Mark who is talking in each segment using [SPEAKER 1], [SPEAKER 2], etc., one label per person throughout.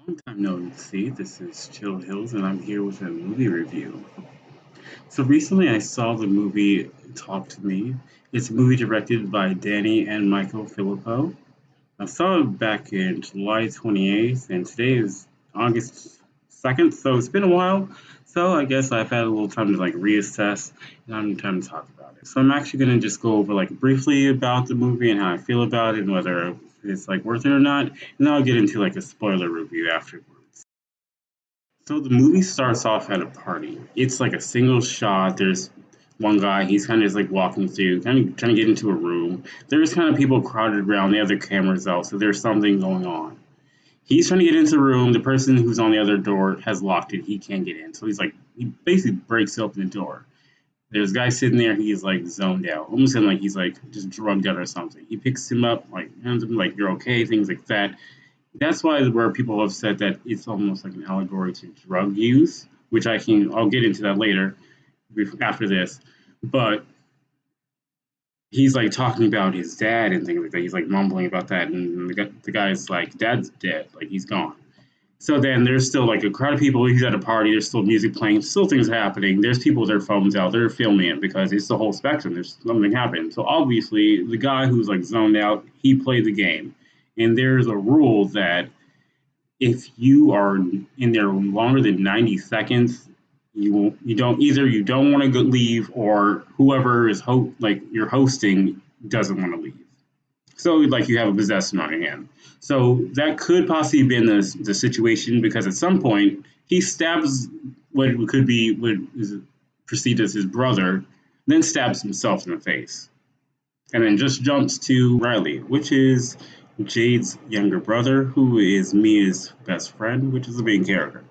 [SPEAKER 1] Long time no see. This is Chill Hills, and I'm here with a movie review. So recently, I saw the movie Talk to Me. It's a movie directed by Danny and Michael Filippo. I saw it back in July 28th, and today is August 2nd, so it's been a while. So I guess I've had a little time to reassess, and I'm trying to talk about it. So I'm actually going to just go over briefly about the movie and how I feel about it, and whether it's worth it or not, and then I'll get into a spoiler review afterwards. So the movie starts off at a party. It's like a single shot. There's one guy, he's kind of just walking through, kind of trying to get into a room. There's kind of people crowded around, they have their cameras out, so there's something going on. He's trying to get into the room. The person who's on the other door has locked it. He can't get in. So he basically breaks open the door. There's a guy sitting there, he's zoned out, almost he's just drugged out or something. He picks him up, hands him, you're okay, things like that. That's where people have said that it's almost like an allegory to drug use, which I'll get into that later after this. But he's talking about his dad and things like that. He's mumbling about that, and the guy's like, "Dad's dead, he's gone." So then there's still a crowd of people. He's at a party. There's still music playing. Still things happening. There's people with their phones out. They're filming it because it's the whole spectrum. There's something happening. So obviously the guy who's zoned out, he played the game, and there's a rule that if you are in there longer than 90 seconds, you don't want to leave, or whoever is you're hosting doesn't want to leave. So you have a possession on your hand. So that could possibly be in the situation, because at some point he stabs what could be what is perceived as his brother, then stabs himself in the face, and then just jumps to Riley, which is Jade's younger brother, who is Mia's best friend, which is the main character.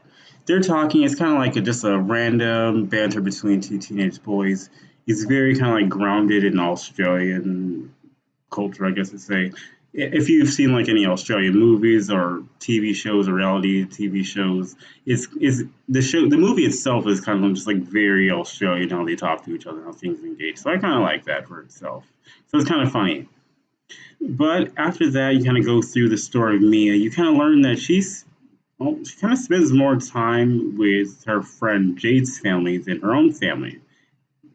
[SPEAKER 1] They're talking. It's kind of just a random banter between two teenage boys. It's very kind of grounded in Australian culture, I guess to say. If you've seen any Australian movies or TV shows or reality TV shows, is the movie itself is kind of just very Australian, how they talk to each other, how things engage. So I kind of like that for itself. So it's kind of funny. But after that, you kind of go through the story of Mia. You kind of learn that she kind of spends more time with her friend Jade's family than her own family.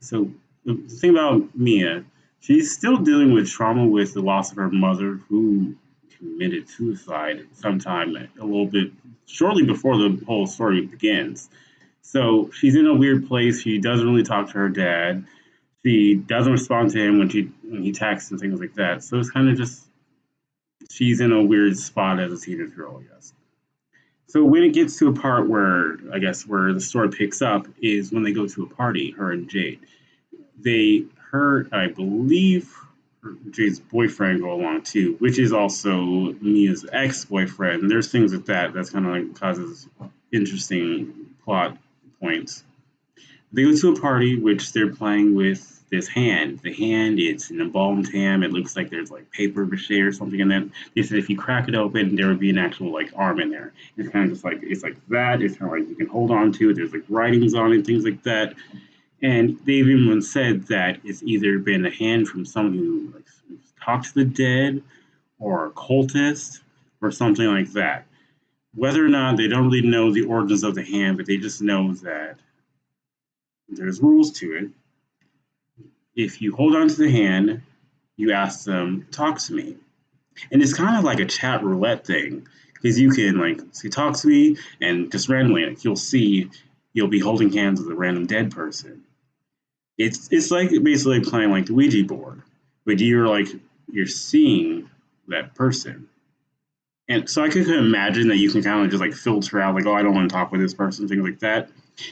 [SPEAKER 1] So the thing about Mia, she's still dealing with trauma with the loss of her mother, who committed suicide sometime a little bit shortly before the whole story begins. So she's in a weird place. She doesn't really talk to her dad. She doesn't respond to him when he texts and things like that. So it's kind of just she's in a weird spot as a teenage girl, I guess. So when it gets to a part where I guess where the story picks up is when they go to a party, her and Jade. I believe, Jade's boyfriend go along too, which is also Mia's ex-boyfriend. And there's things with that's kind of causes interesting plot points. They go to a party which they're playing with this hand. The hand, it's an embalmed hand. It looks like there's paper mache or something in it. They said if you crack it open, there would be an actual arm in there. It's kind of just it's like that. It's kind of you can hold on to it. There's writings on it, things like that. And they've even said that it's either been a hand from someone who talks to the dead, or a cultist, or something like that. Whether or not, they don't really know the origins of the hand, but they just know that there's rules to it. If you hold on to the hand, you ask them, talk to me. And it's kind of like a chat roulette thing, because you can say talk to me, and just randomly you'll be holding hands with a random dead person. It's like basically playing the Ouija board, but you're seeing that person. And so I could imagine that you can kind of just filter out oh, I don't want to talk with this person, things like that.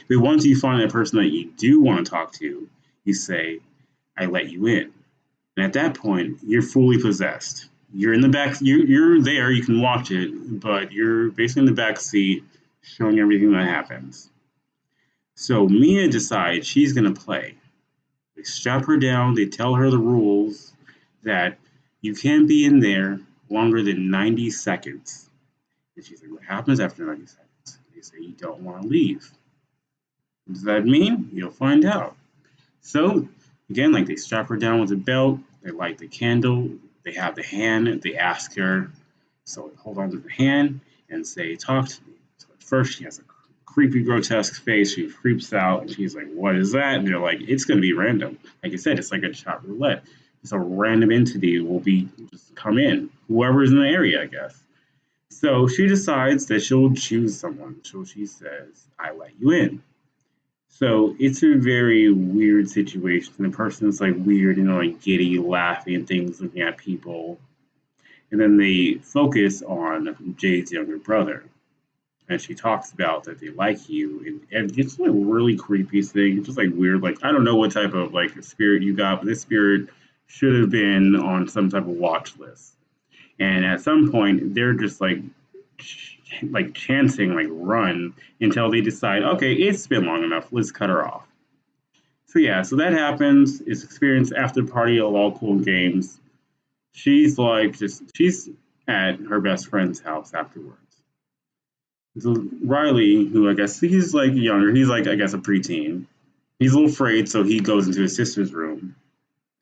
[SPEAKER 1] But once you find that person that you do want to talk to, you say, I let you in. And at that point, you're fully possessed. You're in the back, you're there, you can watch it, but you're basically in the back seat showing everything that happens. So Mia decides she's going to play. They strap her down, they tell her the rules, that you can't be in there longer than 90 seconds. And she's like, what happens after 90 seconds? They say you don't want to leave. What does that mean? You'll find out. So, again, they strap her down with a belt, they light the candle, they have the hand, they ask her, so hold on to the hand. and say, "Talk to me." So at first, she has a creepy, grotesque face. She creeps out, and she's like, "What is that?" And they're like, "It's going to be random." Like I said, it's like a shot roulette. It's a random entity will be just come in, whoever's in the area, I guess. So she decides that she'll choose someone. So she says, "I let you in." So it's a very weird situation. The person's like weird, like giddy, laughing at things, looking at people. And then they focus on Jade's younger brother. And she talks about that they like you. And it's like a really creepy thing. It's just like weird. Like, I don't know what type of like spirit you got, but this spirit should have been on some type of watch list. And at some point, they're just like chanting, like run until they decide, okay, it's been long enough. Let's cut her off. So yeah, so that happens. It's experience after party of all cool games. She's at her best friend's house afterwards. So Riley, who I guess he's like younger, he's like I guess a preteen. He's a little afraid, so he goes into his sister's room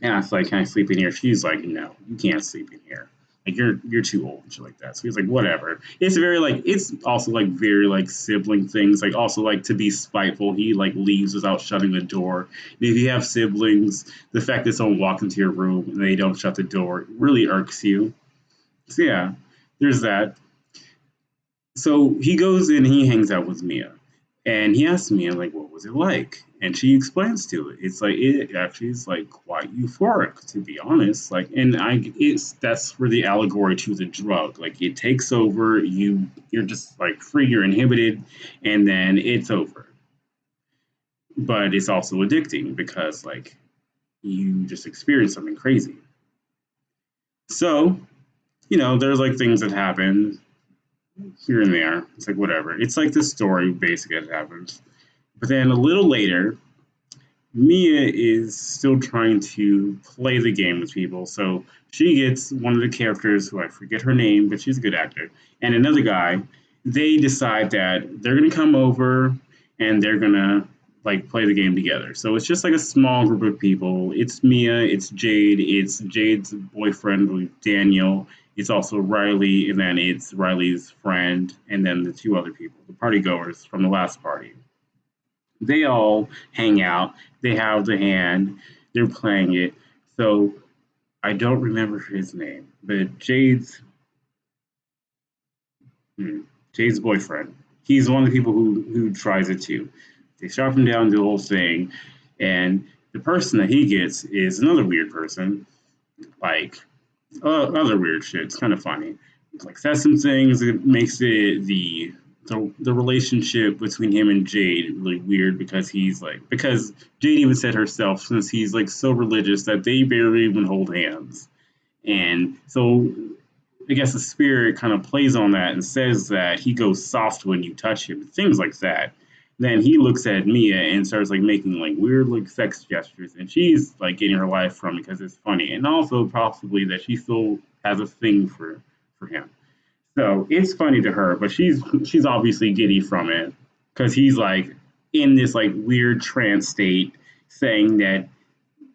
[SPEAKER 1] and asks like, "Can I sleep in here?" She's like, "No, you can't sleep in here. Like you're too old and shit like that." So he's like, "Whatever." It's also like very like sibling things. Like also like to be spiteful, he like leaves without shutting the door. And if you have siblings, the fact that someone walks into your room and they don't shut the door really irks you. So yeah, there's that. So he goes in, he hangs out with Mia, and he asks Mia like, "What was it like?" And she explains to it. It's like it actually is like quite euphoric, to be honest. Like, and it's that's for the allegory to the drug. Like, it takes over you. You're just like free. You're inhibited, and then it's over. But it's also addicting because like you just experience something crazy. So there's like things that happen here and there. It's like whatever. It's like the story basically that happens. But then a little later, Mia is still trying to play the game with people. So she gets one of the characters, who I forget her name, but she's a good actor, and another guy. They decide that they're going to come over and they're going to like play the game together. So it's just like a small group of people. It's Mia, it's Jade, it's Jade's boyfriend, Daniel. It's also Riley, and then it's Riley's friend, and then the two other people, the party goers from the last party. They all hang out. They have the hand. They're playing it. So I don't remember his name, but hmm, Jade's boyfriend. He's one of the people who tries it too. They strap him down, do the whole thing, and the person that he gets is another weird person, like other weird shit. It's kind of funny. It's like says some things. It makes the relationship between him and Jade really weird because Jade even said herself, since he's like so religious that they barely even hold hands. And so I guess the spirit kind of plays on that and says that he goes soft when you touch him, things like that. Then he looks at Mia and starts like making like weird like sex gestures, and she's like getting her life from it because it's funny, and also possibly that she still has a thing for him. So it's funny to her, but she's obviously giddy from it because he's like in this like weird trance state, saying that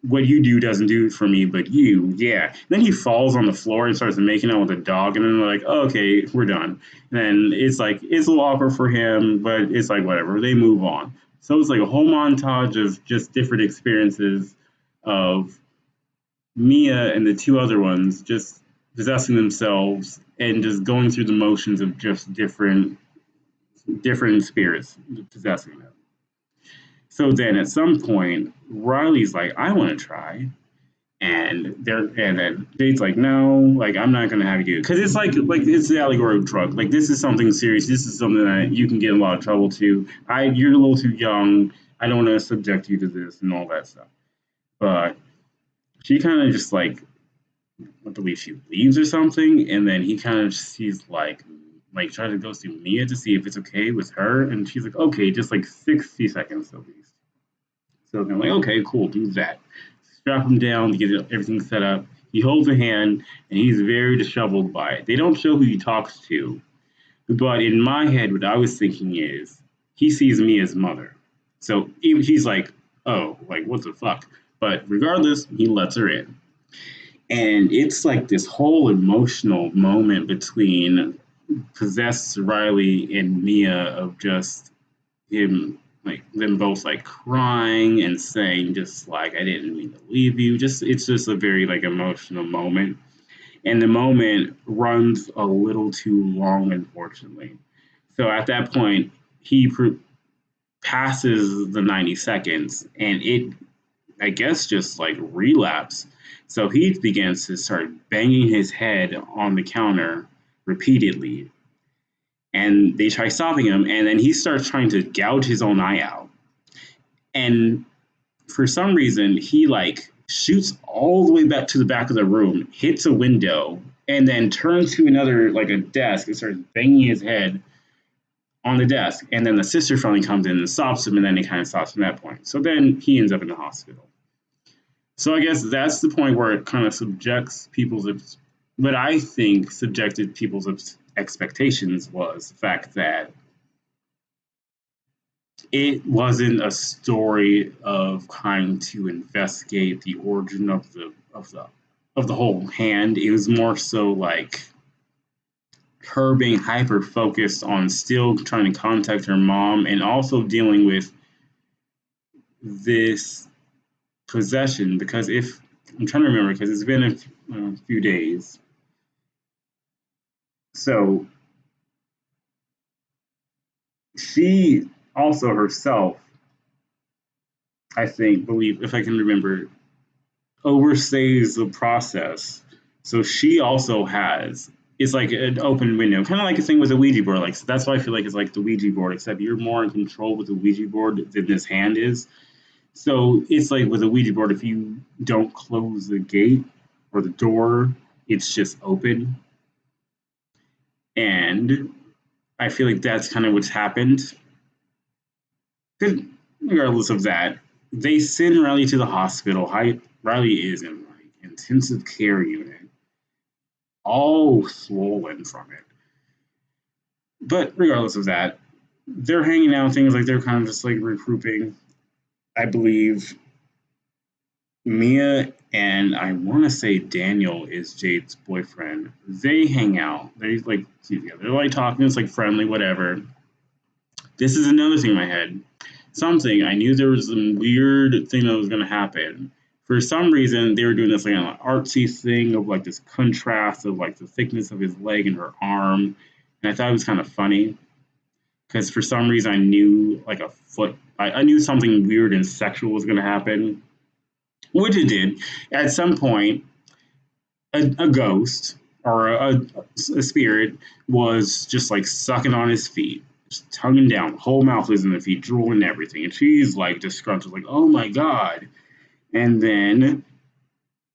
[SPEAKER 1] what you do doesn't do it for me, but you, yeah. Then he falls on the floor and starts making out with a dog, and then they're like, oh, okay, we're done. And then it's a little awkward for him, but it's like whatever. They move on. So it's like a whole montage of just different experiences of Mia and the two other ones just possessing themselves and just going through the motions of just different spirits possessing them. So then at some point, Riley's like, I want to try. And then Jade's like, no, like I'm not gonna have you do it because it's like it's the allegory of drug. Like this is something serious. This is something that you can get in a lot of trouble to. You're a little too young. I don't want to subject you to this and all that stuff. But she kind of just like I believe she leaves or something, and then he kind of sees like trying to go see Mia to see if it's okay with her, and she's like, okay, just like 60 seconds at least. So they're like, okay, cool, do that. Strap him down to get everything set up. He holds a hand, and he's very disheveled by it. They don't show who he talks to, but in my head, what I was thinking is he sees me as mother. So even he's like, oh, like what the fuck? But regardless, he lets her in. And it's like this whole emotional moment between possessed Riley and Mia of just him, like them both like crying and saying just like I didn't mean to leave you. Just it's just a very like emotional moment, and the moment runs a little too long, unfortunately. So at that point, he passes the 90 seconds, and it I guess just like relapse. So he begins to start banging his head on the counter repeatedly, and they try stopping him, and then he starts trying to gouge his own eye out. And for some reason, he like shoots all the way back to the back of the room, hits a window, and then turns to another like a desk and starts banging his head on the desk. And then the sister finally comes in and stops him, and then it kind of stops from that point. So then he ends up in the hospital. So I guess that's the point where it kind of subjects people's, what I think subjected people's expectations was the fact that it wasn't a story of trying to investigate the origin of the whole hand. It was more so like her being hyper focused on still trying to contact her mom and also dealing with this possession. Because if I'm trying to remember, because it's been a few days, so she also herself, I think, believe if I can remember, overstays the process. So she also has it's like an open window, kind of like a thing with a Ouija board. Like so that's why I feel like it's like the Ouija board, except you're more in control with the Ouija board than this hand is. So it's like with a Ouija board, if you don't close the gate or the door, it's just open. And I feel like that's kind of what's happened. Because regardless of that, they send Riley to the hospital. Riley is in like intensive care unit, all swollen from it. But regardless of that, they're hanging out, things like they're kind of just like regrouping. I believe Mia and I want to say Daniel is Jade's boyfriend. They hang out. They like see together. They're like talking. It's like friendly, whatever. This is another thing in my head. Something I knew there was some weird thing that was going to happen. For some reason, they were doing this like an artsy thing of like this contrast of like the thickness of his leg and her arm, and I thought it was kind of funny because for some reason I knew like a foot. I knew something weird and sexual was going to happen, which it did. At some point, a ghost or a spirit was just like sucking on his feet, just tonguing down. The whole mouth was in the feet, drooling and everything. And she's like disgruntled, like, oh my God. And then,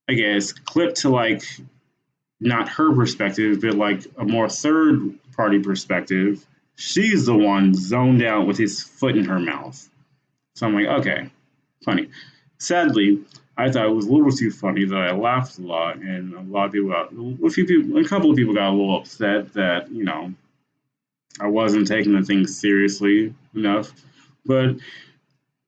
[SPEAKER 1] I guess, clip to like not her perspective, but like a more third party perspective. She's the one zoned out with his foot in her mouth. So I'm like, okay, funny. Sadly, I thought it was a little too funny that I laughed a lot, and a lot of people a couple of people got a little upset that I wasn't taking the thing seriously enough. But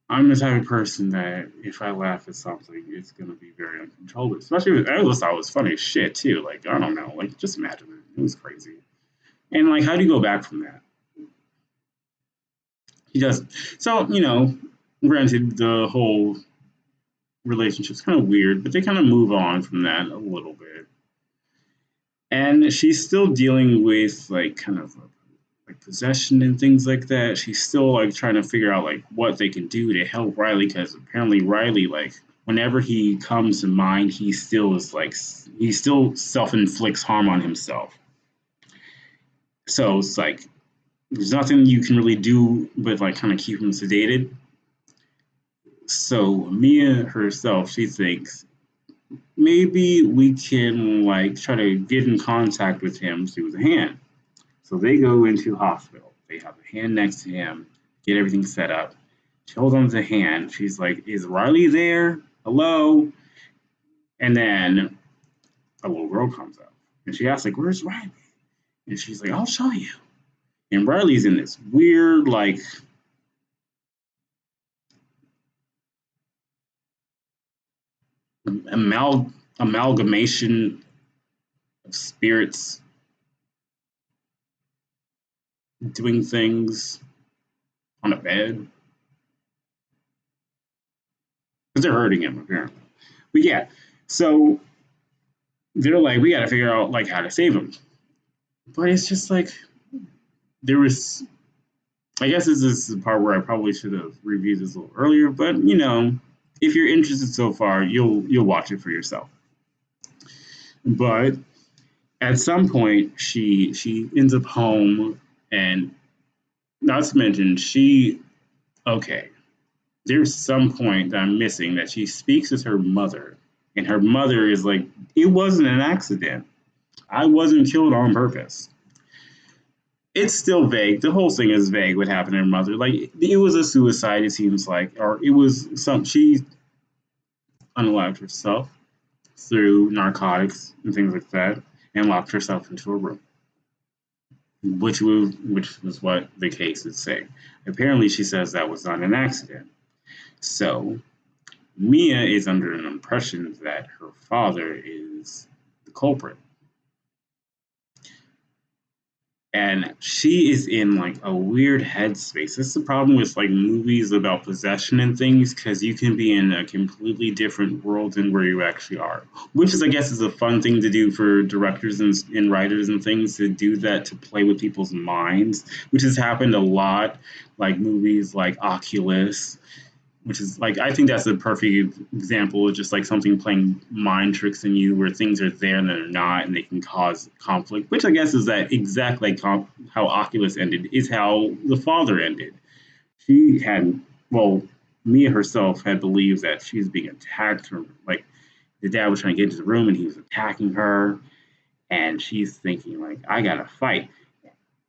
[SPEAKER 1] I'm the type of person that if I laugh at something, it's gonna be very uncontrollable. Especially if I just thought it was funny as shit too. Like I don't know, like just imagine it. It was crazy. And like, how do you go back from that? He does. So granted, the whole relationship's kind of weird, but they kind of move on from that a little bit. And she's still dealing with like kind of like possession and things like that. She's still like trying to figure out like what they can do to help Riley because apparently Riley like whenever he comes to mind, he still is like he still self inflicts harm on himself. So it's like there's nothing you can really do but like kind of keep him sedated. So Mia herself, she thinks maybe we can like try to get in contact with him through the hand. So they go into hospital. They have a hand next to him, get everything set up. She holds on to the hand. She's like, "Is Riley there? Hello?" And then a little girl comes up, and she asks like, "Where's Riley?" And she's like, "I'll show you." And Riley's in this weird like amalgamation of spirits doing things on a bed because they're hurting him apparently. But yeah, so they're like, we got to figure out like how to save him. But it's just like there was. I guess this is the part where I probably should have reviewed this a little earlier. But if you're interested so far, you'll watch it for yourself. But at some point, she ends up home, and not to mention she okay. There's some point that I'm missing that she speaks with her mother, and her mother is like, "It wasn't an accident. I wasn't killed on purpose." It's still vague. The whole thing is vague. What happened to her mother? Like it was a suicide. It seems like, or it was some. She unalived herself through narcotics and things like that, and locked herself into a room, which was what the case would say. Apparently, she says that was not an accident. So Mia is under an impression that her father is the culprit. And she is in like a weird headspace. That's the problem with like movies about possession and things, because you can be in a completely different world than where you actually are. Which is, I guess, is a fun thing to do for directors and writers and things, to do that, to play with people's minds, which has happened a lot, like movies like Oculus, which is like, I think that's a perfect example of just like something playing mind tricks in you, where things are there and they're not, and they can cause conflict. Which I guess is that exactly like how Oculus ended is how the father ended. She had, well, Mia herself had believed that she was being attacked, or like the dad was trying to get into the room and he was attacking her, and she's thinking like, I gotta fight.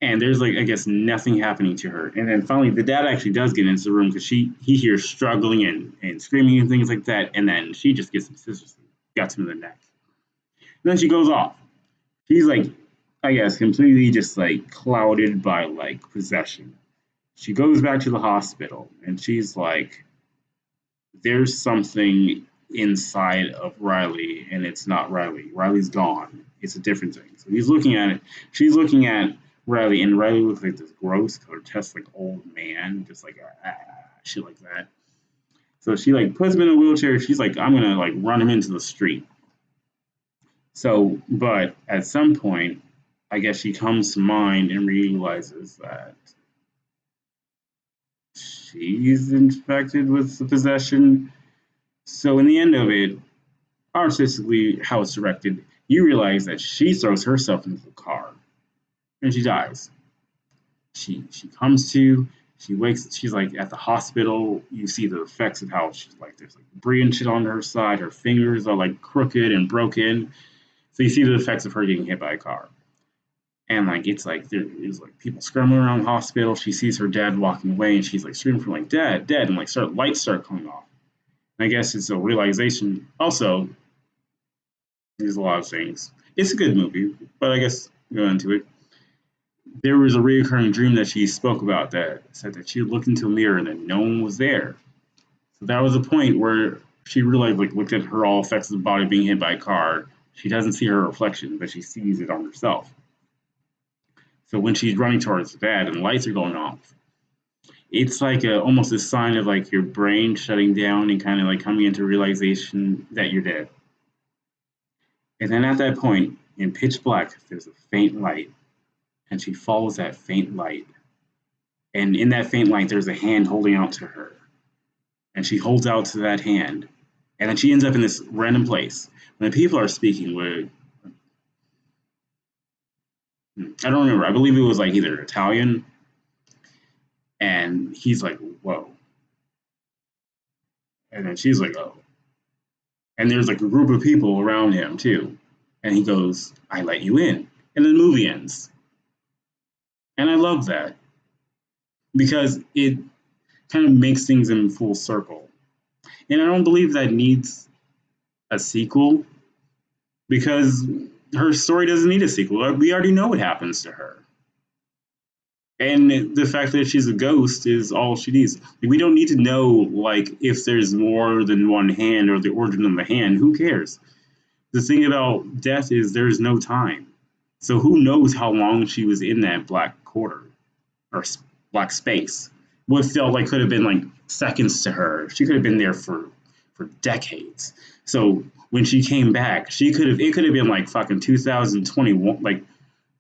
[SPEAKER 1] And there's like, I guess, nothing happening to her. And then finally the dad actually does get into the room, because he hears struggling and screaming and things like that, and then she just gets some scissors and guts him in the neck. And then she goes off. She's like, I guess, completely just like clouded by like possession. She goes back to the hospital and she's like, there's something inside of Riley, and it's not Riley. Riley's gone. It's a different thing. So he's looking at it. She's looking at Riley, and Riley looks like this gross, grotesque, like old man, just like shit like that. So she like puts him in a wheelchair. She's like, I'm gonna like run him into the street. So, but at some point, I guess she comes to mind and realizes that she's infected with the possession. So in the end of it, artistically how it's directed, you realize that she throws herself into the car and she dies. She comes to, she wakes, she's like at the hospital. You see the effects of how she's like, there's like debris and shit on her side. Her fingers are like crooked and broken. So you see the effects of her getting hit by a car. And like it's like there is like people scrambling around the hospital. She sees her dad walking away, and she's like screaming for like, dad, dad, and like lights start coming off. And I guess it's a realization. Also, there's a lot of things. It's a good movie, but I guess go into it. There was a reoccurring dream that she spoke about that said that she looked into a mirror and that no one was there. So that was a point where she realized, like, looked at her all effects of the body being hit by a car. She doesn't see her reflection, but she sees it on herself. So when she's running towards the dad and the lights are going off, it's like almost a sign of like your brain shutting down and kind of like coming into realization that you're dead. And then at that point, in pitch black, there's a faint light, and she follows that faint light. And in that faint light, there's a hand holding out to her, and she holds out to that hand, and then she ends up in this random place. When the people are speaking, where I don't remember, I believe it was like either Italian, and he's like, "Whoa," and then she's like, "Oh," and there's like a group of people around him too, and he goes, "I let you in," and the movie ends, and I love that because it kind of makes things in full circle. And I don't believe that needs a sequel, because her story doesn't need a sequel. We already know what happens to her. And the fact that she's a ghost is all she needs. We don't need to know like if there's more than one hand or the origin of the hand. Who cares? The thing about death is there's no time. So who knows how long she was in that black quarter? or Black Space. What felt like could have been like seconds to her. She could have been there for decades. So when she came back, she could have it could have been like fucking 2021, like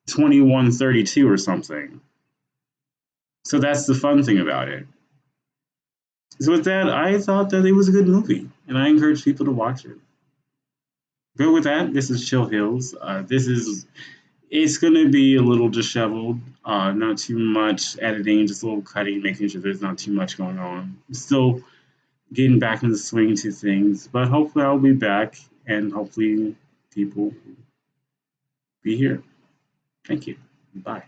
[SPEAKER 1] 2132 or something. So that's the fun thing about it. So with that, I thought that it was a good movie, and I encourage people to watch it. But with that, this is Chill Hills. This is it's gonna be a little disheveled, not too much editing, just a little cutting, making sure there's not too much going on. Still getting back in the swing to things, but hopefully I'll be back, and hopefully people will be here. Thank you. Bye.